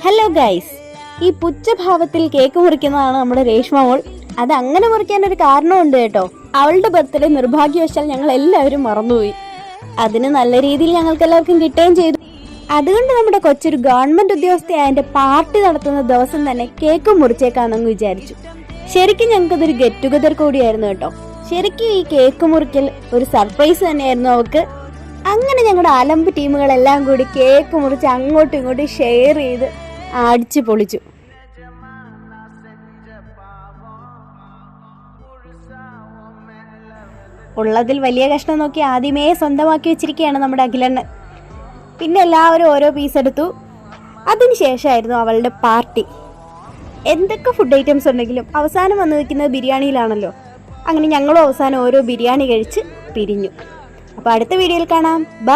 Hello guys, ഈ പുച്ഛഭാവത്തിൽ cake മുറിക്കുന്നതാണ് നമ്മുടെ രേഷ്മ മോൾ. അത് അങ്ങനെ മുറിക്കാൻ ഒരു കാരണമുണ്ട് കേട്ടോ. അവളുടെ ബർത്ത്ഡേ നിർഭാഗ്യവശാൽ ഞങ്ങൾ എല്ലാവരും മറന്നുപോയി. അതിന് നല്ല രീതിയിൽ ഞങ്ങൾക്ക് എല്ലാവർക്കും കിട്ടുകയും ചെയ്തു. അതുകൊണ്ട് നമ്മുടെ കൊച്ചൊരു ഗവൺമെന്റ് ഉദ്യോഗസ്ഥയായ പാർട്ടി നടത്തുന്ന ദിവസം തന്നെ കേക്ക് മുറിച്ചേക്കാണെന്ന് വിചാരിച്ചു. ശരിക്കും ഞങ്ങൾക്കതൊരു ഗെറ്റ് ടുഗദർ കൂടിയായിരുന്നു കേട്ടോ. ശരിക്കും ഈ കേക്ക് മുറിക്കൽ ഒരു സർപ്രൈസ് തന്നെയായിരുന്നു അവൾക്ക്. അങ്ങനെ ഞങ്ങളുടെ അലമ്പ് ടീമുകളെല്ലാം കൂടി കേക്ക് മുറിച്ച് അങ്ങോട്ടും ഇങ്ങോട്ടും ഷെയർ ചെയ്ത് അടിച്ചു പൊളിച്ചു. ഉള്ളതിൽ വലിയ കഷ്ണം നോക്കി ആദ്യമേ സ്വന്തമാക്കി വെച്ചിരിക്കുകയാണ് നമ്മുടെ അഖിലണ്ണൻ. പിന്നെ എല്ലാവരും ഓരോ പീസ് എടുത്തു. അതിനുശേഷമായിരുന്നു അവളുടെ പാർട്ടി. എന്തൊക്കെ ഫുഡ് ഐറ്റംസ് ഉണ്ടെങ്കിലും അവസാനം വന്ന് നിൽക്കുന്നത് ബിരിയാണിയിലാണല്ലോ. അങ്ങനെ ഞങ്ങളും അവസാനം ഓരോ ബിരിയാണി കഴിച്ച് പിരിഞ്ഞു. അപ്പോൾ അടുത്ത വീഡിയോയിൽ കാണാം. ബൈ.